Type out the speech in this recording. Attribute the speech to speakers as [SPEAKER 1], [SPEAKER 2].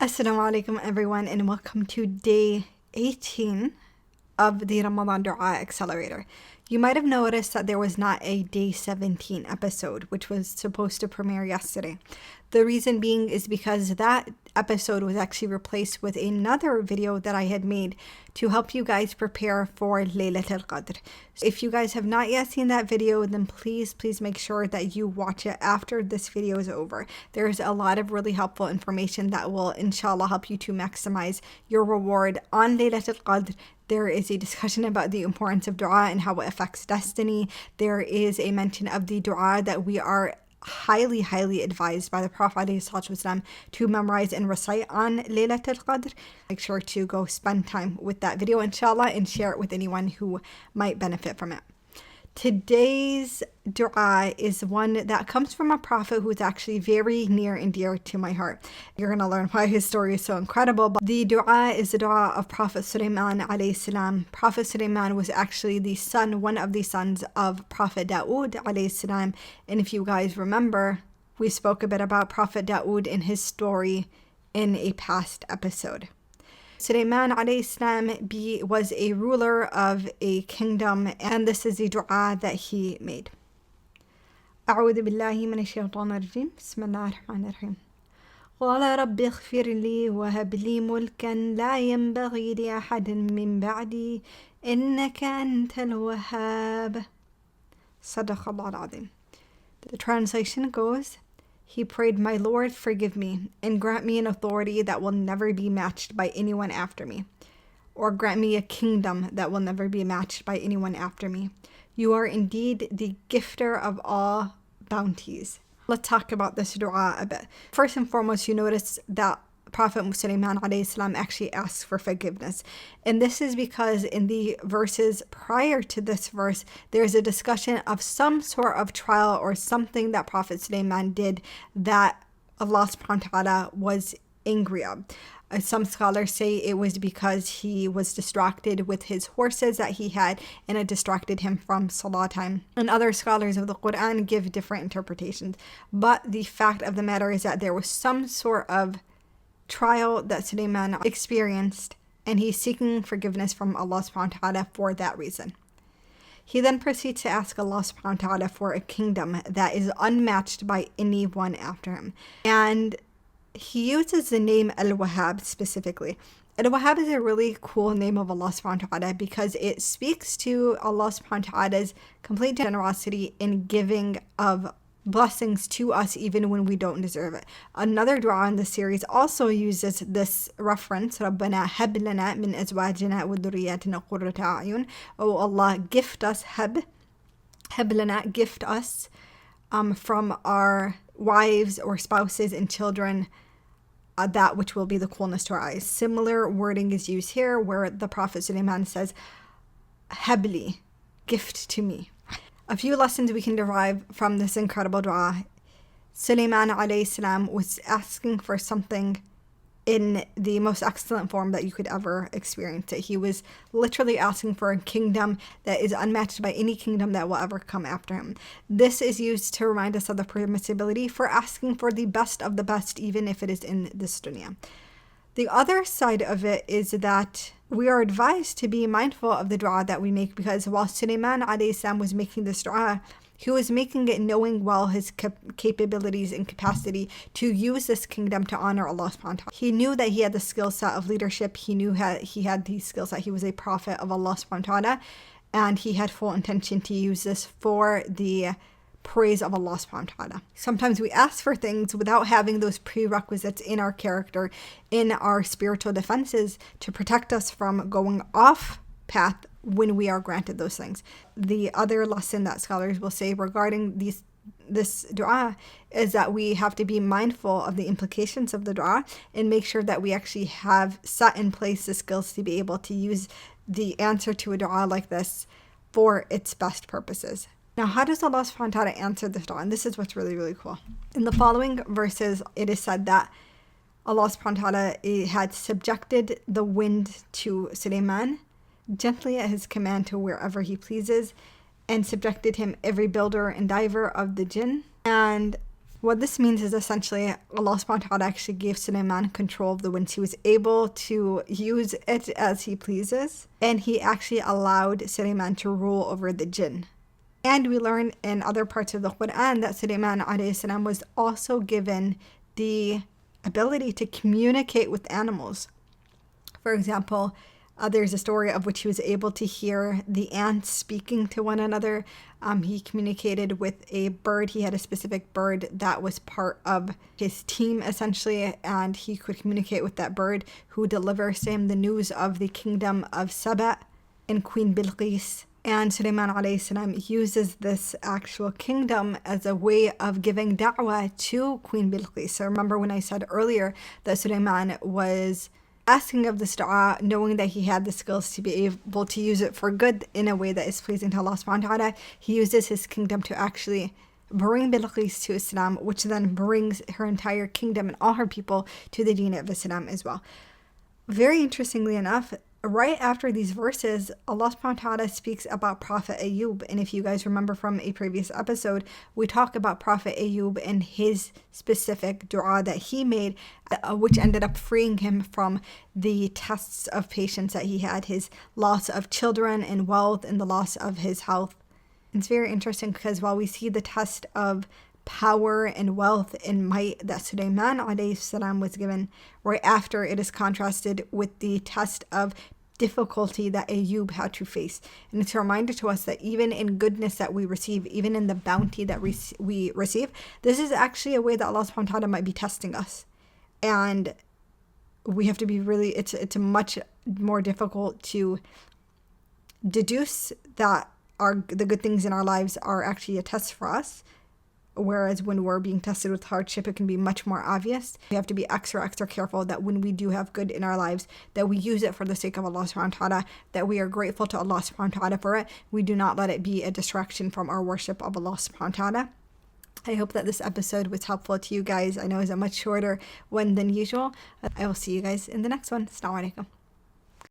[SPEAKER 1] Assalamu alaikum everyone, and welcome to day 18 of the Ramadan Dua Accelerator. You might have noticed that there was not a day 17 episode, which was supposed to premiere yesterday. The reason being is because that episode was actually replaced with another video that I had made to help you guys prepare for Laylatul Qadr. If you guys have not yet seen that video, then please make sure that you watch it after this video is over. There's a lot of really helpful information that will inshallah help you to maximize your reward on Laylatul Qadr. There is a discussion about the importance of dua and how it affects destiny. There is a mention of the dua that we are highly advised by the Prophet ﷺ to memorize and recite on Laylatul Qadr. Make sure to go spend time with that video inshallah and share it with anyone who might benefit from it. Today's dua is one that comes from a prophet who's actually very near and dear to my heart. You're going to learn why his story is so incredible. But the dua is the dua of Prophet Sulaiman alayhi salam. Prophet Sulaiman was actually one of the sons of Prophet Dawood alayhi salam. And if you guys remember, we spoke a bit about Prophet Dawood and his story in a past episode. Sulaiman alayhi salam was a ruler of a kingdom, and this is the dua that he made. أعوذ بالله من الشيطان الرجيم بسم الله الرحمن الرحيم قال رب اغفر لي وهب لي ملكا لا ينبغي لأحد من بعدي إنك أنت الوهاب صدق الله العظيم. The translation goes, he prayed, "My Lord, forgive me, and grant me an authority that will never be matched by anyone after me, or grant me a kingdom that will never be matched by anyone after me. You are indeed the gifter of all bounties." Let's talk about this dua a bit. First and foremost, you notice that Prophet Sulaiman alayhi salam actually asks for forgiveness. And this is because in the verses prior to this verse, there's a discussion of some sort of trial or something that Prophet Sulaiman did that Allah subhanahu wa ta'ala was angry of. Some scholars say it was because he was distracted with his horses that he had, and it distracted him from salah time. And other scholars of the Quran give different interpretations. But the fact of the matter is that there was some sort of trial that Sulaiman experienced, and he's seeking forgiveness from Allah subhanahu wa ta'ala for that reason. He then proceeds to ask Allah subhanahu wa ta'ala for a kingdom that is unmatched by anyone after him. And he uses the name Al-Wahhab specifically. Al-Wahhab is a really cool name of Allah subhanahu wa ta'ala because it speaks to Allah subhanahu wa ta'ala's complete generosity in giving of blessings to us even when we don't deserve it. Another dua in the series also uses this reference, رَبَّنَا هَبْ لَنَا مِنْ أَزْوَاجِنَا وَذُرِّيَّاتِنَا قُرَّةَ أَعْيُنٍ. Oh Allah, gift us, هَبْ لَنَا, gift us from our wives or spouses and children that which will be the coolness to our eyes. Similar wording is used here where the Prophet Sulaiman says, Habli, gift to me. A few lessons we can derive from this incredible dua. Sulaiman alayhi salam was asking for something in the most excellent form that you could ever experience it. He was literally asking for a kingdom that is unmatched by any kingdom that will ever come after him. This is used to remind us of the permissibility for asking for the best of the best, even if it is in this dunya. The other side of it is that we are advised to be mindful of the dua that we make, because while Sulaiman alayhi salam was making this dua, he was making it knowing well his capabilities and capacity to use this kingdom to honor Allah subhanahu wa ta'ala. He knew that he had the skill set of leadership. He knew he had these skills, that he was a prophet of Allah subhanahu wa ta'ala, and he had full intention to use this for the praise of Allah subhanahu wa ta'ala. Sometimes we ask for things without having those prerequisites in our character, in our spiritual defenses to protect us from going off path when we are granted those things. The other lesson that scholars will say regarding this dua is that we have to be mindful of the implications of the dua and make sure that we actually have set in place the skills to be able to use the answer to a dua like this for its best purposes. Now, how does Allah subhanahu wa ta'ala answer this dua? And this is what's really cool. In the following verses, it is said that Allah subhanahu wa ta'ala had subjected the wind to Sulaiman gently at his command to wherever he pleases, and subjected him every builder and diver of the jinn, and What this means is essentially Allah subhanahu wa ta'ala actually gave Sulaiman control of the winds. He was able to use it as he pleases, and he actually allowed Sulaiman to rule over the jinn. And we learn in other parts of the Quran that Sulaiman alayhi salam was also given the ability to communicate with animals. For example, there's a story of which he was able to hear the ants speaking to one another. He communicated with a bird. He had a specific bird that was part of his team, essentially, and he could communicate with that bird, who delivers to him the news of the kingdom of Saba and Queen Bilqis. And Sulaiman alayhi salam uses this actual kingdom as a way of giving da'wah to Queen Bilqis. So remember when I said earlier that Sulaiman was asking of this dua, knowing that he had the skills to be able to use it for good in a way that is pleasing to Allah subhanahu wa ta'ala. He uses his kingdom to actually bring Bilqis to Islam, which then brings her entire kingdom and all her people to the deen of Islam as well. Very interestingly enough, right after these verses, Allah subhanahu wa ta'ala speaks about Prophet Ayub. And if you guys remember from a previous episode, we talk about Prophet Ayub and his specific dua that he made, which ended up freeing him from the tests of patience that he had, his loss of children and wealth and the loss of his health. It's very interesting because while we see the test of power and wealth and might that Sulaiman alayhi salam was given, right after it is contrasted with the test of difficulty that Ayub had to face. And it's a reminder to us that even in goodness that we receive, even in the bounty that we receive, this is actually a way that Allah subhanahu wa ta'ala might be testing us. And we have to be really, it's much more difficult to deduce that the good things in our lives are actually a test for us. Whereas when we're being tested with hardship, it can be much more obvious. We have to be extra careful that when we do have good in our lives, that we use it for the sake of Allah subhanahu wa ta'ala, that we are grateful to Allah subhanahu wa ta'ala for it. We do not let it be a distraction from our worship of Allah subhanahu wa ta'ala. I hope that this episode was helpful to you guys. I know it's a much shorter one than usual. I will see you guys in the next one. Assalamu alaikum.